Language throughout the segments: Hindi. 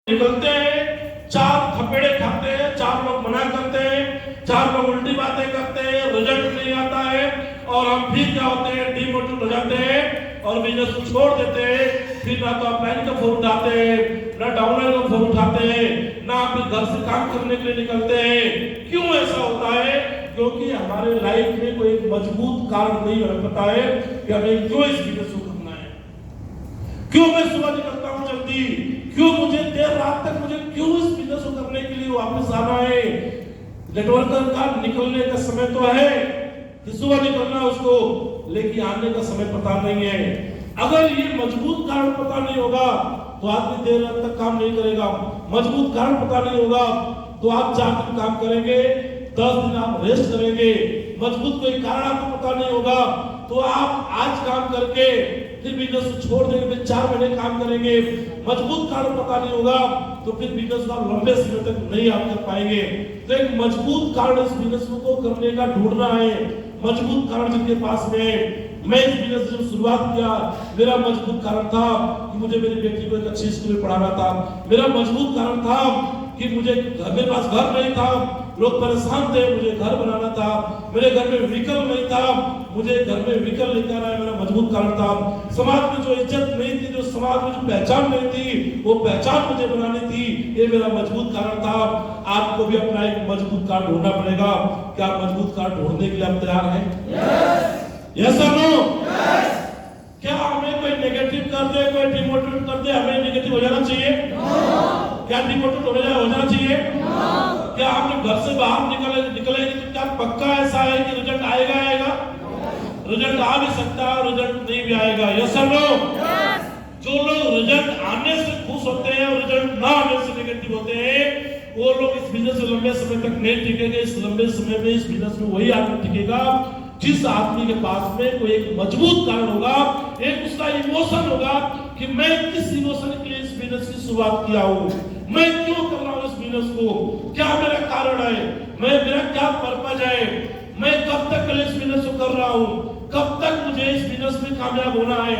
निकलते हैं, चार थपेड़े खाते हैं, चार लोग मना करते हैं, चार लोग उल्टी बातें करते हैं, रिजल्ट नहीं आता है और हम फिर क्या होते हैं, डिमोटिवेट हो जाते हैं और बिजनेस को छोड़ देते हैं। फिर ना तो ऑफलाइन का फोन उठाते हैं, ना डाउनलाइन का फोन उठाते हैं, ना फिर घर से काम करने के लिए निकलते हैं। क्यों ऐसा होता है? क्योंकि हमारे लाइफ में कोई एक मजबूत कारण नहीं हमें पता है कि हमें क्यों इस बिजनेस को करना है, क्यों मैं सुबह निकलता हूँ जल्दी, क्यों मुझे देर रात तक मुझे क्यों इस बिजनेस को करने के लिए वापस आना है। नेटवर्कर का निकलने का समय तो है कि सुबह निकलना उसको, लेकिन आने का समय पता नहीं है। अगर ये मजबूत कारण पता नहीं होगा तो आदमी देर रात तक काम नहीं करेगा। मजबूत कारण पता नहीं होगा तो आप 4 दिन काम करेंगे, 10 दिन आप रेस्ट करेंगे। मजबूत कोई कारण आपको पता नहीं होगा तो आप आज काम करके फिर बिजनेस छोड़ देंगे, फिर 4 महीने काम करेंगे। मजबूत कारण पता नहीं होगा तो फिर बिजनेस आप लंबे समय तक नहीं आप कर पाएंगे। तो एक मजबूत कारण इस बिजनेस को करने का ढूंढना है। मजबूत कारण जिनके पास में, मैं इस बिजनेस जब शुरुआत किया मेरा मजबूत कारण था कि मुझे मेरी बेटी को एक अच्छी स्कूल में पढ़ाना था। मेरा मजबूत कारण था कि मुझे मेरे पास घर नहीं था, लोग परेशान थे, मुझे घर बनाना था। मेरे घर में व्हीकल नहीं था, मुझे घर में व्हीकल लेकर आना है, मेरा मजबूत कारण था। समाज में जो इज्जत नहीं थी, जो समाज में जो पहचान नहीं थी, वो पहचान मुझे बनानी थी, ये मेरा मजबूत कारण था। आपको भी अपना एक मजबूत कारण ढूंढना पड़ेगा। क्या आप मजबूत कारण ढूंढने के लिए आप तैयार हैं? यस और नो? क्या हमें कोई नेगेटिव कर दे, कोई डिमोटिवेट कर दे, हमें नेगेटिव हो जाना चाहिए? क्या डिमोटिवेट हो जाना चाहिए? क्या हमने घर से बाहर निकलेंगे तो क्या पक्का ऐसा है कि रिजल्ट आएगा? रिजल्ट आ भी सकता है, रिजल्ट नहीं भी आएगा। यस और नो? जो लोग रिजल्ट आने से खुश होते हैं और रिजल्ट ना आने से नेगेटिव होते हैं, वो लोग इस बिजनेस में लंबे समय तक नहीं टिकेंगे। इस लंबे समय में इस बिजनेस में वही आदमी टिकेगा जिस आदमी के पास में कोई एक मजबूत कारण होगा, एक उसका इमोशन होगा कि मैं किस इमोशन के लिए इस बिजनेस की शुरुआत किया हूँ, मैं क्यों कर रहा हूँ इस बिजनेस को, क्या मेरा कारण है, मेरा क्या पर्पज है, मैं कब तक इस बिजनेस को कर रहा हूँ, कब तक मुझे इस बिजनेस में कामयाब होना है,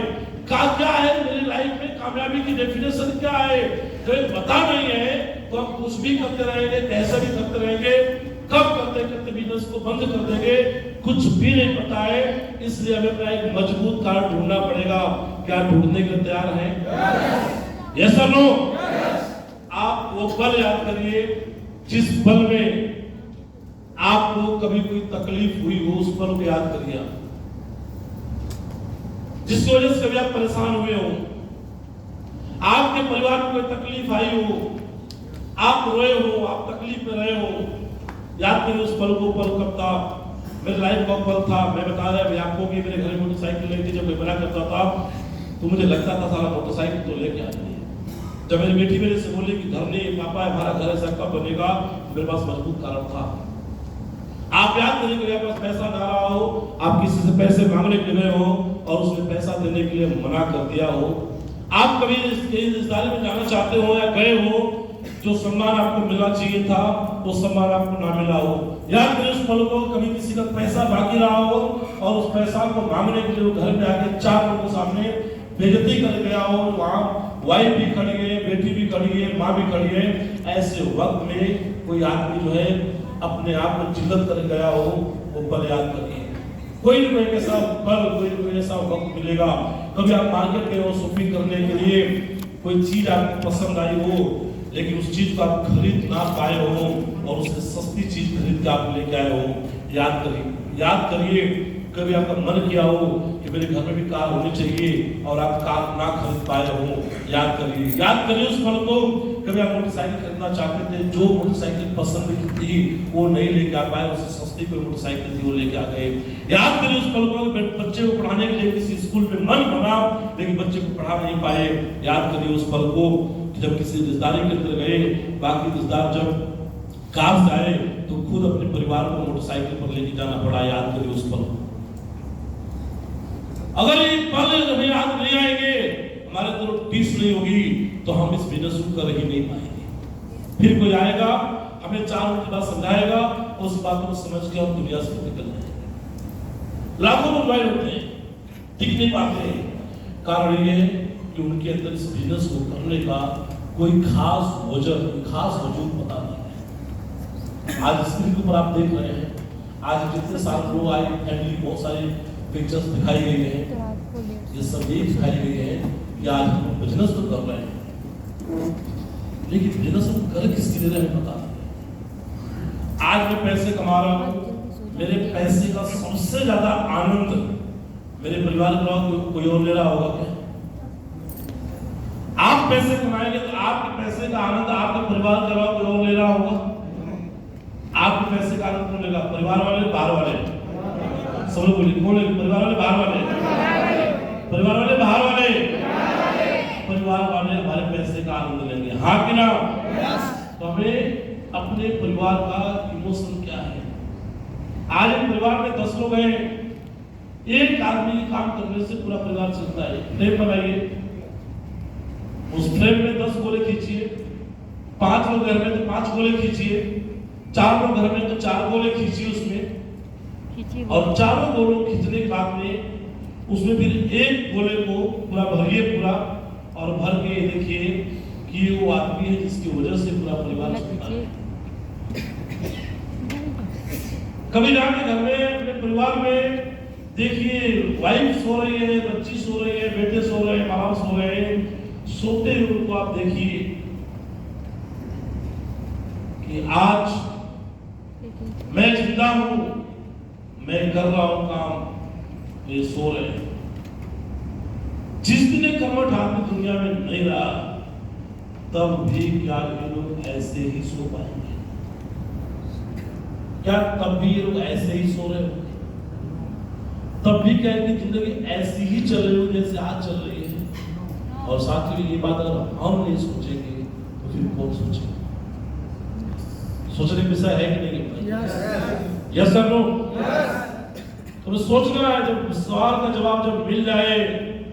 क्या है मेरी लाइफ में कामयाबी की डेफिनेशन क्या है। तो पता नहीं है तो हम कुछ भी करते रहेंगे, कैसे भी करते रहेंगे, कब करते करते बिजनेस को बंद कर देंगे, कुछ भी नहीं पता है। इसलिए हमें अपना एक मजबूत कारण ढूंढना पड़ेगा। क्या ढूंढने के लिए तैयार हैं? यस और नो? आप वो पल याद करिए जिस पल में आपको कभी कोई तकलीफ हुई हो, उस पल को याद करिए, जिसकी वजह से कभी आप परेशान हुए हो, आपके परिवार में कोई तकलीफ आई हो, आप रोए हो, आप तकलीफ में रहे हो। याद करिए उस पल को। पल कब था? मेरे लाइफ का पल था। मैं बता रहा है आपको कि मेरे घर में मोटरसाइकिल नहीं थी। जब मैं बना करता था तो मुझे लगता था सारा मोटरसाइकिल तो लेके आ रही है। जब मेरी बेटी मेरे से बोली कि घर नहीं पापा हमारा घर ऐसा कब बनेगा, मेरे पास मजबूत कारण था। आप याद करिए कि आपके पास पैसा ना रहा हो, आप किसी से पैसे मांगने के लिए हो और उसने पैसा देने के लिए मना कर दिया हो, आप कभी रिश्तेदारी में जाना चाहते हो या गए हो, जो सम्मान आपको मिलना चाहिए था वो सम्मान आपको ना मिला हो। याद करिए उस पल को। कभी किसी का पैसा बाकी रहा हो और उस पैसा को मांगने के लिए वो घर में आके 4 लोगों के सामने बेइज्जती कर गया हो, वहाँ वाइफ भी खड़ी है, बेटी भी खड़ी है, माँ भी खड़ी है। ऐसे वक्त में कोई आदमी जो है अपने आप को जिल्लत कर गया हो, वो पल याद करिए। कोई भी ऐसा पल, कोई ऐसा वक्त मिलेगा। कभी आप मार्केट गए हो शॉपिंग करने के लिए, कोई चीज आपको पसंद आई हो लेकिन उस चीज को आप खरीद ना पाए हो और उससे सस्ती चीज खरीद के आप लेके आए हो। याद करिए कभी आपका मन किया हो कि मेरे घर में भी कार होनी चाहिए और आप कार ना खरीद पाए हो। याद करिए उस पल को। कभी आप मोटरसाइकिल खरीदना चाहते थे, जो मोटरसाइकिल पसंद थी वो नहीं लेके आ पाए, उससे सस्ती कोई मोटरसाइकिल थी वो लेके आ गए। याद करिए उस पल को। बच्चे को पढ़ाने के लिए किसी स्कूल में मन बना लेकिन बच्चे को पढ़ा नहीं पाए। याद करिए उस पल को जब किसी रिश्तेदारी के अंदर गए, बाकी रिश्तेदार जब कार से आए तो खुद अपने परिवार को मोटरसाइकिल पर लेके जाना पड़ा। याद करिए उस पल को। अगर ये पल हमें याद नहीं आएंगे, हमारे अंदर पीस नहीं होगी, तो हम इस बिजनेस को कर ही नहीं पाएंगे। फिर कोई आएगा हमें 4 मिनट बाद समझाएगा, उस बात को समझ के हम दुनिया से निकल जाएंगे। लाखों लोग ज्वाइन होते हैं, टिक नहीं पाते हैं। कारण ये है कि उनके अंदर इस बिजनेस को करने का कोई खास वजह, कोई खास वजूद पता नहीं है। आज स्क्रीन के ऊपर आप देख रहे हैं, आज जितने सारे लोग आए, फैमिली, बहुत सारी पिक्चर्स दिखाई गई हैं, ये सब ये दिखाई गई है कि आज हम बिजनेस तो कर रहे हैं, लेकिन बिजनेस हम कर किसके लिए रहे हैं पता नहीं। आज मैं पैसे कमा रहा हूँ, मेरे पैसे का सबसे ज्यादा आनंद मेरे परिवार का कोई और ले रहा होगा क्या? आप पैसे कमाएंगे तो आपके पैसे का आनंद आपके परिवार का कोई और ले रहा होगा? आपके पैसे का आनंद कौन लेगा? परिवार वाले, बाहर वाले? सब लोग बोलिए, कौन लेगा? परिवार वाले, बाहर वाले? परिवार वाले, बाहर वाले? परिवार वाले हमारे पैसे का आनंद लेंगे, हाँ कि ना? तो हमें अपने परिवार का इमोशन क्या है? आज एक परिवार में 10 लोग हैं, एक आदमी के काम करने से पूरा परिवार चलता है। फ्रेम बनाइए, उस फ्रेम में 10 गोले खींचिए, 5 लोग घर में तो 5 गोले खींचिए, 4 लोग घर में तो 4 गोले खींचिए उसमें, और चारों गोलों खींचने के बाद में उसमें फिर एक गोले को पूरा भरिए पूरा, और भर के देखिए कि वो आदमी है जिसकी वजह से पूरा परिवार चलता है। कभी जाके घर में अपने परिवार में देखिए, वाइफ सो रही है, बच्ची सो रही है, बेटे सो रहे हैं, माँ बाप सो रहे हैं, सोते हुए उनको आप देखिए कि आज मैं जिंदा हूं, मैं कर रहा हूं काम, ये सो रहे हैं। जिस दिन कर्मठ आदमी दुनिया में नहीं रहा, तब भी क्या ये लोग ऐसे ही सो पाएंगे? क्या तब भी ये लोग ऐसे ही सो रहे होंगे? तब भी क्या इनकी जिंदगी ऐसी ही चल रही होगी जैसे आज चल रही है? और साथ ही ये बात अगर हम नहीं सोचेंगे तो फिर कौन सोचेगा? सोचने का विषय है कि नहीं? Yes sir, no? तो सोचना है, जब सवाल का जवाब जब मिल जाए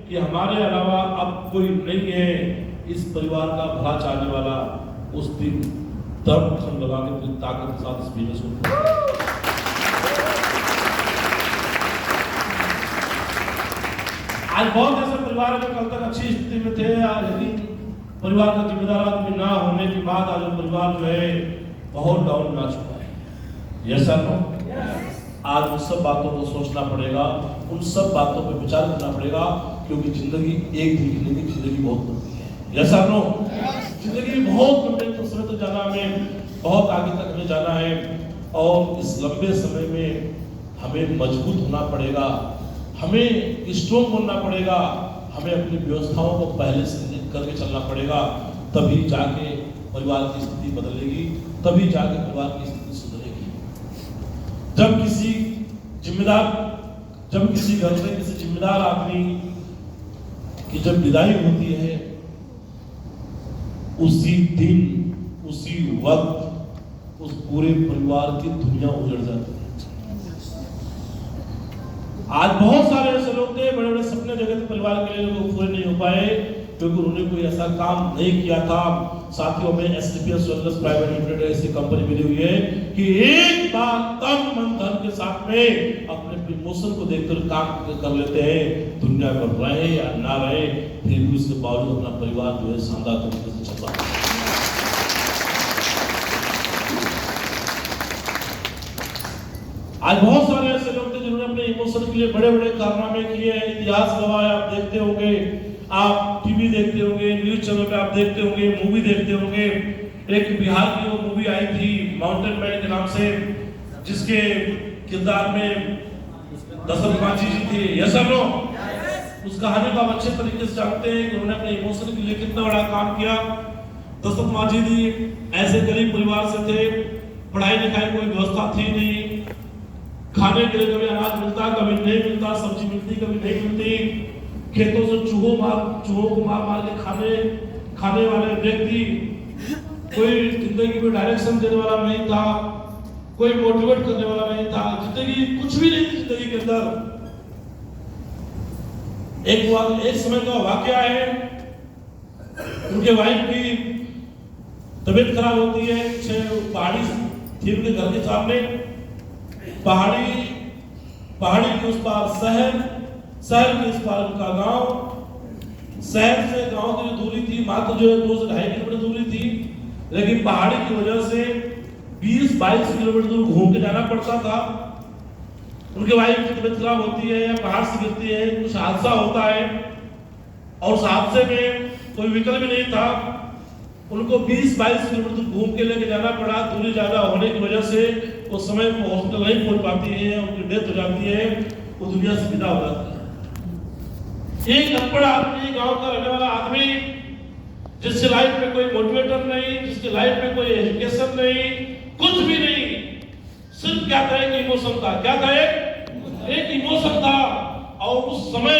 कि हमारे अलावा अब कोई नहीं है इस परिवार का भला चाहने वाला, उस दिन दम खम लगा के पूरी ताकत के साथ इस बिजनेस को। आज बहुत ऐसे परिवार जो कल तक अच्छी स्थिति में थे, लेकिन परिवार का जिम्मेदार आदमी ना होने के बाद आज परिवार जो है बहुत डाउन जा चुका है। Yes sir, no? आज उन सब बातों को सोचना पड़ेगा, उन सब बातों पर विचार करना पड़ेगा, क्योंकि जिंदगी एक दिन की नहीं, जिंदगी बहुत लंबी है। Yes sir, no? जिंदगी बहुत लंबे समय तक जाना, हमें बहुत आगे तक हमें जाना है, और इस लंबे समय में हमें मजबूत होना पड़ेगा, हमें स्ट्रॉन्ग बनना पड़ेगा, हमें अपनी व्यवस्थाओं को पहले से करके चलना पड़ेगा, तभी जाके परिवार की स्थिति बदलेगी, तभी जाके परिवार की स्थिति सुधरेगी। जब किसी घर से किसी जिम्मेदार आदमी की जब विदाई होती है, उसी दिन उसी वक्त उस पूरे परिवार की दुनिया उजड़ जाती है। आज बहुत सारे ऐसे लोग थे, बड़े बड़े सपने देखे थे परिवार के लिए, वो पूरे नहीं हो पाए क्योंकि उन्होंने कोई ऐसा काम नहीं किया था। साथियों में STPS वेलनेस प्राइवेट लिमिटेड ऐसी कंपनी मिली हुई है कि एक बार तन मन धन के साथ में अपने प्रमोशन को देखकर काम कर लेते हैं, दुनिया में रहे या ना रहे, फिर भी उसके बावजूद अपना परिवार जो है शानदार तरीके से चल रहा है। आज बहुत सारे ऐसे लोग थे जिन्होंने अपने इमोशन के लिए बड़े बड़े कारनामे किए हैं, इतिहास गवाह आप देखते होंगे, आप टीवी देखते होंगे, न्यूज चैनल पे आप देखते होंगे, मूवी देखते होंगे। एक बिहार की वो मूवी आई थी माउंटेन मैन के नाम से, जिसके किरदार में दशरथ मांझी जी थे। Yes sir, no? उस कहानी को आप अच्छे तरीके से जानते हैं कि उन्होंने अपने इमोशन के लिए कितना बड़ा काम किया। दशरथ मांझी जी ऐसे गरीब परिवार से थे, पढ़ाई लिखाई कोई व्यवस्था थी नहीं, खाने के लिए कभी अनाज मिलता कभी नहीं मिलता, सब्जी मिलती कभी नहीं मिलती, खेतों से चूहों को मार मार के खाने वाले व्यक्ति, कोई जिंदगी में डायरेक्शन देने वाला नहीं था, कोई मोटिवेट करने वाला नहीं था, जिंदगी कुछ भी नहीं थी जिंदगी के अंदर। एक समय का वाकया है, उनके वाइफ की तबीयत खराब होती है, पहाड़ी थी उनके घर के सामने, पहाड़ी के उस पार शहर के इस पार उनका गांव, शहर से गांव की जो दूरी थी मात्र जो है 2 से 2.5 किलोमीटर दूरी थी, लेकिन पहाड़ी की वजह से 20-22 किलोमीटर दूर घूम के जाना पड़ता था। उनके वाइफ की तबीयत खराब होती है या पहाड़ से गिरती है, कुछ हादसा होता है और उस हादसे में कोई विकल्प भी नहीं था, उनको 20-22 किलोमीटर दूर घूम के लेके जाना पड़ा। दूरी ज्यादा होने की वजह से वो समय पर हॉस्पिटल नहीं पहुंच पाती है, उनकी डेथ हो जाती है, वो दुनिया से विदा हो जाती है। एक अनपढ़ आदमी, गांव का रहने वाला आदमी, जिसके लाइफ में कोई मोटिवेटर नहीं, जिसके लाइफ में कोई एजुकेशन नहीं, कुछ भी नहीं, सिर्फ क्या था, एक इमोशन था। क्या था? एक इमोशन था। और उस समय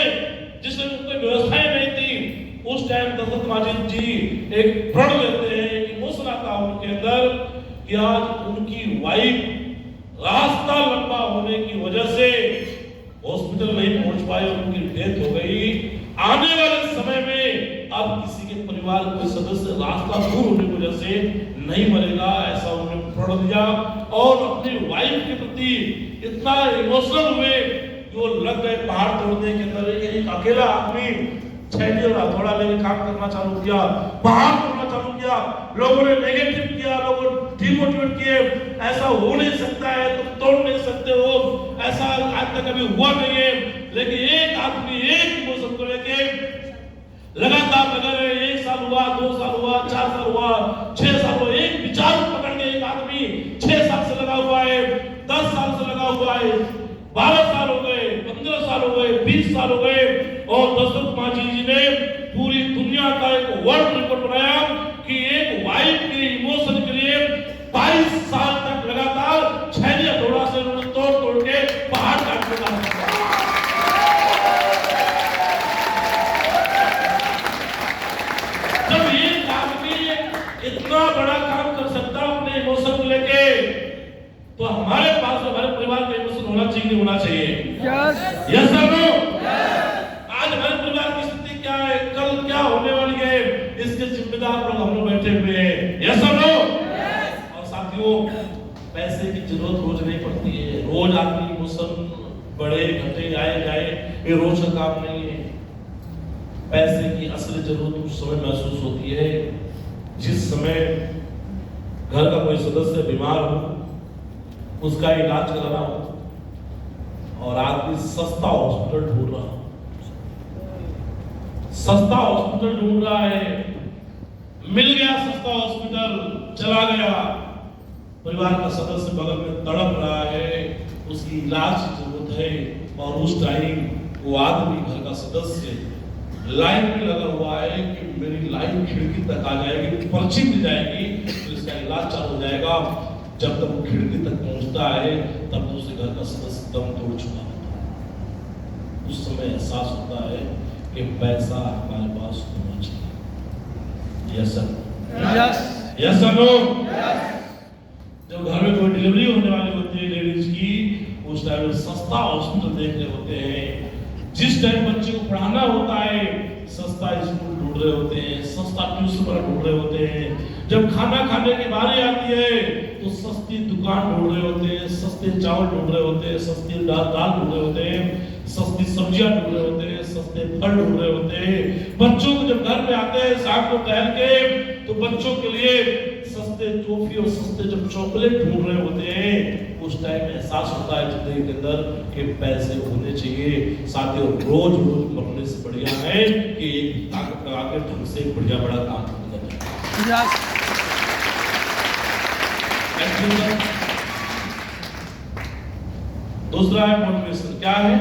जिसमें कोई व्यवस्थाएं नहीं थी, उस टाइम दशरथ माजिद जी एक प्रण लेते हैं, एक इमोशन आता है उनके अंदर कि आज उनकी वाइफ रास्ता लंबा होने की वजह से हॉस्पिटल नहीं पहुंच पाए और उनकी डेथ हो गई। आने वाले समय में अब किसी के परिवार के सदस्य रास्ता दूर होने की वजह से नहीं मरेगा, ऐसा उन्होंने प्रण लिया और अपनी वाइफ के प्रति इतना इमोशनल हुए कि वो लग गए पहाड़ तोड़ने के अंदर। एक अकेला आदमी छैनी और हथौड़ा लेके काम करना चालू किया, पहाड़ तोड़ना चालू किया। लोगों ने नेगेटिव किया, लोगों ने डिमोटिवेट किए, ऐसा हो नहीं सकता है, तुम तोड़ नहीं सकते हो, ऐसा आज तक कभी हुआ नहीं है। लेकिन एक आदमी एक इमोशन को लेके लगातार लगा रहे। 1 साल हुआ, 2 साल हुआ, 4 साल हुआ, 6 साल हुआ। एक विचार पकड़ के एक आदमी 6 साल से लगा हुआ है, 10 साल से लगा हुआ है, 12 साल हो गए, 15 साल हो गए, 20 साल हो गए और दशरथ मांझी जी ने पूरी दुनिया का एक वर्ल्ड रिकॉर्ड बनाया कि एक वाइफ के इमोशन के लिए 22 साल तक लगातार छैनी हथौड़ा से उन्होंने तोड़ के पहाड़ काट के डाला। जब एक आदमी इतना बड़ा काम कर सकता अपने इमोशन को लेके, तो हमारे पास हमारे परिवार का इमोशन होना चाहिए, नहीं होना चाहिए? Yes sir no? आज हमारे परिवार की स्थिति क्या है, कल क्या होने वाली है, इसके जिम्मेदार लोग हम लोग बैठे हुए हैं। Yes sir no? और साथियों, पैसे की जरूरत रोज नहीं पड़ती है। रोज आदमी इमोशन बढ़े घटे आए जाए, ये रोज का काम नहीं है। पैसे की असली जरूरत उस समय महसूस होती है जिस समय घर का कोई सदस्य बीमार हो, उसका इलाज कराना हो और आदमी सस्ता हॉस्पिटल ढूंढ रहा हो, सस्ता हॉस्पिटल ढूंढ रहा है, मिल गया सस्ता हॉस्पिटल, चला गया, परिवार का सदस्य बगल में तड़प रहा है, उसकी इलाज की जरूरत है और उस टाइम वो आदमी, घर का सदस्य लाइन में लगा हुआ है कि मेरी लाइन खिड़की तक आ जाएगी, पर्ची मिल जाएगी तो इसका इलाज चालू हो जाएगा। जब तक वो खिड़की तक पहुंचता है तब दूसरे घर का सदस्य दम तोड़ चुका होता है। उस समय एहसास होता है कि पैसा हमारे पास होना चाहिए। Yes sir? Yes sir no? जब घर में कोई डिलीवरी होने वाली होती है लेडीज की, उस टाइम सस्ता हॉस्पिटल देख रहे होते हैं। जिस टाइम बच्चे को पढ़ाना होता है, सस्ता स्कूल ढूंढ रहे होते हैं, सस्ता ट्यूशन वाला ढूंढ रहे होते हैं। जब खाना खाने की बारी आती है तो सस्ती दुकान ढूंढ रहे होते हैं, सस्ते चावल ढूंढ रहे होते हैं, सस्ती दाल ढूंढ रहे होते हैं, सस्ती सब्जियां ढूंढ रहे होते हैं, सस्ते फल ढूंढ रहे होते हैं। बच्चों को जब घर में आते हैं शाम को टहल के, तो बच्चों के लिए सस्ते टॉफी और सस्ते जब चॉकलेट ढूंढ रहे होते हैं, उस टाइम एहसास होता है जिंदगी के अंदर कि पैसे होने चाहिए। साथियों, रोज रोज मरने से बढ़िया है कि एक ताकत लगा के ढंग से बढ़िया बड़ा काम करना चाहिए। दूसरा है मोटिवेशन। क्या है?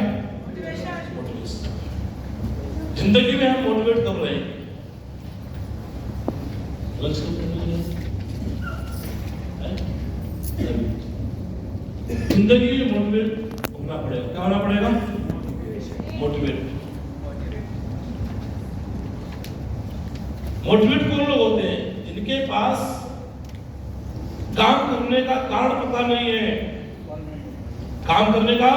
मोटिवेशन। जिंदगी में हम मोटिवेट कर रहे हैं, जिंदगी में मोटिवेट होना पड़ेगा। क्या होना पड़ेगा? मोटिवेट। मोटिवेट कौन लोग होते हैं? जिनके पास काम करने का कारण पता नहीं है, काम करने का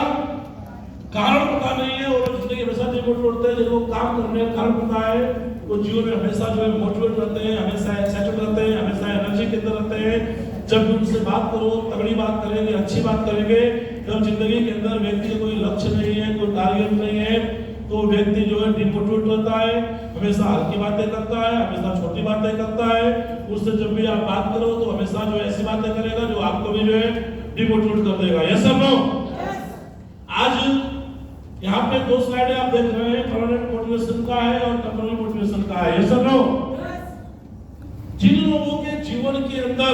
कारण पता नहीं है और जिंदगी हमेशा डिमोटिवेट होते हैं। जिनको काम करने का कारण पता है वो जीवन में हमेशा जो है मोटिवेट रहते हैं, हमेशा एक्साइटेड रहते हैं, हमेशा एनर्जी के अंदर रहते हैं। जब भी उनसे बात करो, तगड़ी बात करेंगे, अच्छी बात करेंगे। जब जिंदगी के अंदर व्यक्ति का कोई लक्ष्य नहीं है, कोई टारगेट नहीं है, तो व्यक्ति जो है डिमोटिवेट होता है, हमेशा हल्की बातें करता है, हमेशा छोटी बातें करता है। उससे जब भी आप बात करो तो हमेशा जो ऐसी बातें करेगा जो आपको भी जो है डिमोटिवेट कर देगा। यस और नो? आज यहाँ पे दो स्लाइडें आप देख रहे हैं, परमानेंट मोटिवेशन का है और टेम्पररी मोटिवेशन का है। यस और नो? जिन लोगों के जीवन के अंदर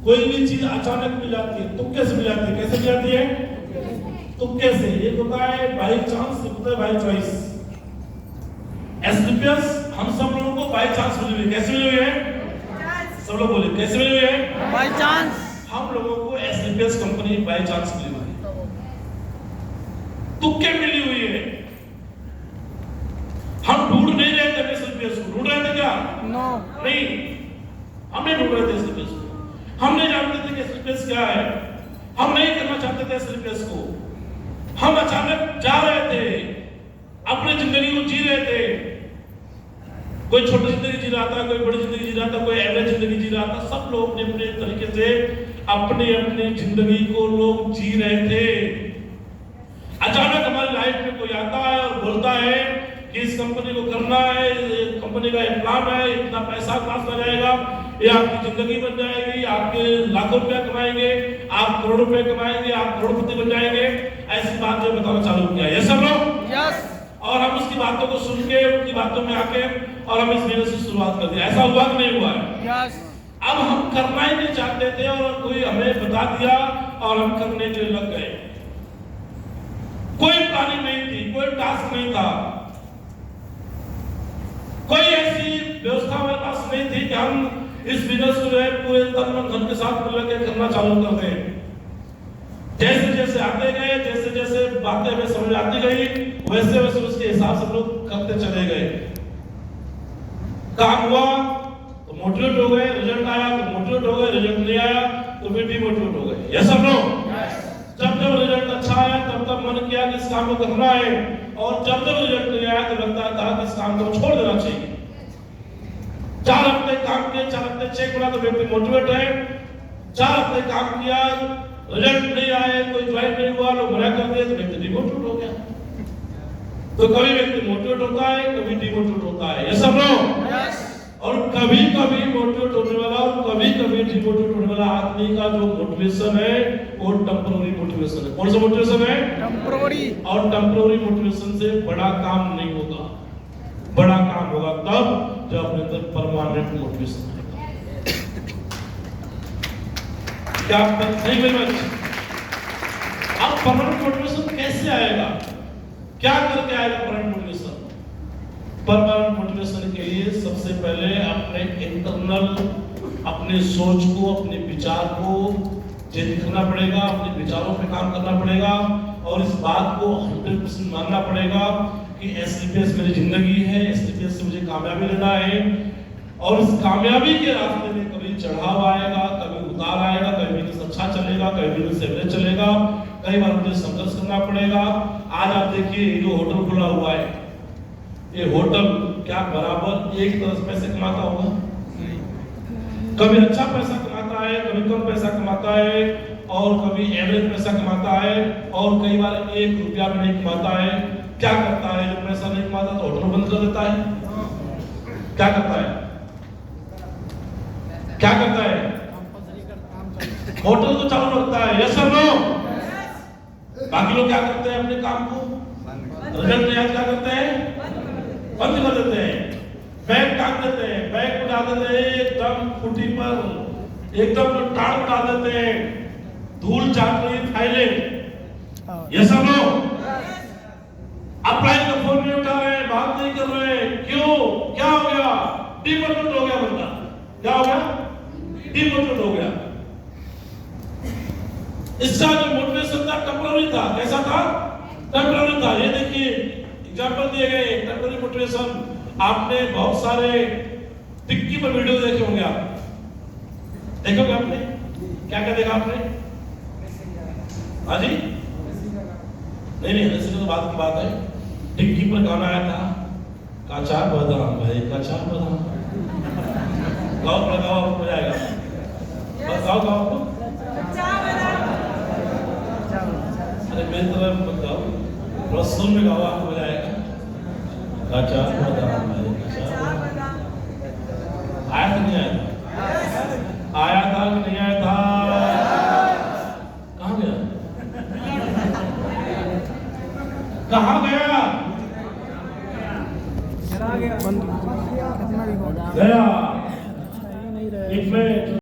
कोई भी चीज अचानक मिल जाती है, तुक्के से मिल जाती है। कैसे मिल जाती है? तुक्के से। एक होता है बाय चांस, एक होता है बाय चॉइस। एसडीपीएस हम सब लोगों को बाय चांस मिली हुई है। कैसे मिली हुई है? सब लोग बोले कैसे मिली हुई है? By chance. हम लोगों को एसडीपीएस कंपनी बाय चांस मिली हुई है, तुक्के मिली हुई है। हम ढूंढ नहीं रहे थे एसडीपीएस को। ढूंढ रहे थे क्या? नो। नहीं, हम नहीं ढूंढ रहे थे एसडीपीएस को। हम नहीं जानते थे कि एसडीपीएस क्या है। हम नहीं करना चाहते थे एसडीपीएस को। हम अचानक जा रहे थे, अपनी जिंदगी को जी रहे थे। कोई छोटी जिंदगी जी रहा था, कोई बड़ी जिंदगी जी रहा था, कोई एवरेज जिंदगी जी रहा था। सब लोग अपने अपने तरीके से अपने अपने जिंदगी को लोग जी रहे थे। अचानक हमारी लाइफ में कोई आता है और बोलता है कि इस कंपनी को करना है, कंपनी का एक प्लान है, इतना पैसा पास हो जाएगा, ये आपकी जिंदगी बन जाएगी, आपके लाखों रुपया कमाएंगे, आप करोड़ों रुपए कमाएंगे, आप करोड़पति बन जाएंगे। ऐसी बात जो बताना चालू किया। ये सब लोग यस। और हम उसकी बातों को सुन के, उनकी बातों में आके और हम इस बिजनेस की शुरुआत कर दी। ऐसा हुआ कि नहीं हुआ है? यस। अब हम करना ही नहीं चाहते थे और कोई हमें बता दिया और हम करने के लिए लग गए। कोई प्लानिंग नहीं थी, कोई टास्क नहीं था, कोई ऐसी व्यवस्था हमारे पास नहीं थी कि हम इस बिजनेस को जो है पूरे तन मन धन के साथ मिलकर करना चालू कर दें। जैसे जैसे आते गए, जैसे जैसे बातें हमें समझ आती गई, वैसे वैसे उसके हिसाब से लोग करते चले गए। काम हुआ तो मोटिवेट हो गए, रिजल्ट आया तो मोटिवेट हो गए, रिजल्ट नहीं आया तो फिर डिमोटिवेट हो गए। ये सब लोग जब जब रिजल्ट अच्छा आया तब तब मन किया कि इस काम को करना है, और जब जब रिजल्ट नहीं आया तो लगता था कि इस काम को छोड़ देना चाहिए। 4 हफ्ते काम किए, 4 हफ्ते चेक बना तो व्यक्ति मोटिवेट है। 4 हफ्ते काम किया, रिजल्ट नहीं आए, कोई ज्वाइन नहीं हुआ, लोग मना कर दिए तो व्यक्ति डिमोटिवेट हो गया। तो कभी व्यक्ति मोटिवेट होता है, कभी डिमोटिवेट होता है। ये सब लोग और कभी कभी मोटिवेट होने वाला और कभी कभी डिमोटिवेट होने वाला आदमी का जो मोटिवेशन है वो टेम्पररी मोटिवेशन है। कौन सा मोटिवेशन है? टेम्पररी। और टेम्पररी मोटिवेशन से बड़ा काम नहीं होगा। बड़ा काम होगा तब जब अपने अंदर परमानेंट मोटिवेशन आएगा। क्या नहीं मेरे बच्चे? अब परमानेंट मोटिवेशन कैसे आएगा? क्या करके आएगा परमानेंट मोटिवेशन? परमानेंट मोटिवेशन के लिए सबसे पहले अपने इंटरनल, अपने सोच को, अपने विचार को चेंज करना पड़ेगा, अपने विचारों पे काम करना पड़ेगा और इस बात को 100% मानना पड़ेगा कि एसडीपीएस मेरी जिंदगी है, एसडीपीएस से मुझे कामयाबी लेना है। और इस कामयाबी के रास्ते में कभी चढ़ाव आएगा, कभी उतार आएगा, कभी बिजनेस अच्छा चलेगा, कभी बिजनेस एवरेज चलेगा, कई बार मुझे संघर्ष करना पड़ेगा। आज आप देखिए ये जो होटल खुला हुआ है, ये होटल क्या बराबर एक तरह से पैसे कमाता होगा? कभी अच्छा पैसा कमाता है, कभी कम पैसा कमाता है, और कभी एवरेज पैसा कमाता है, और कई बार 1 रुपया भी नहीं कमाता है। क्या करता है? जब पैसा नहीं कमाता तो होटल बंद कर देता है। क्या करता है? क्या करता है? होटल तो चालू रखता है। यस और नो? बाकी लोग क्या करते हैं? अपने काम को रिजल्ट नहीं आया क्या करते हैं? बंद कर देते हैं, बैग टांग देते हैं, बैग उठा देते हैं, एकदम फुटी पर एकदम टाड़ उठा देते हैं, धूल चाट रही फाइलें। यस और नो? अप्लाई का फोन नहीं उठा रहे, बात नहीं कर रहे, क्यों? क्या हो गया? डिमोटिवेट हो गया बंदा। क्या हो गया? डिमोटिवेट हो गया। इसका जो मोटिवेशन था टेम्पररी था। कैसा था? टेम्पररी था। ये देखिए एग्जांपल दिए गए टेम्पररी मोटिवेशन। आपने बहुत सारे टिक्की पर वीडियो देखे होंगे। आप देखोगे? आपने क्या क्या देखा आपने? हाँ जी? नहीं, ऐसे तो बात की बात है। टिक्की पर गाना आया था, काचा बादाम भाई, काचा बादाम। गाओ लगाओ, हो जाएगा। बस गाओ गाओ। अरे मेरी तरफ मत गाओ, थोड़ा सुर में गाओ, आपको हो जाएगा। कच्चा बादाम है, कच्चा आया था नहीं आया था? आया था कि नहीं आया था? कहाँ गया? कहाँ गया? गया। एक मिनट।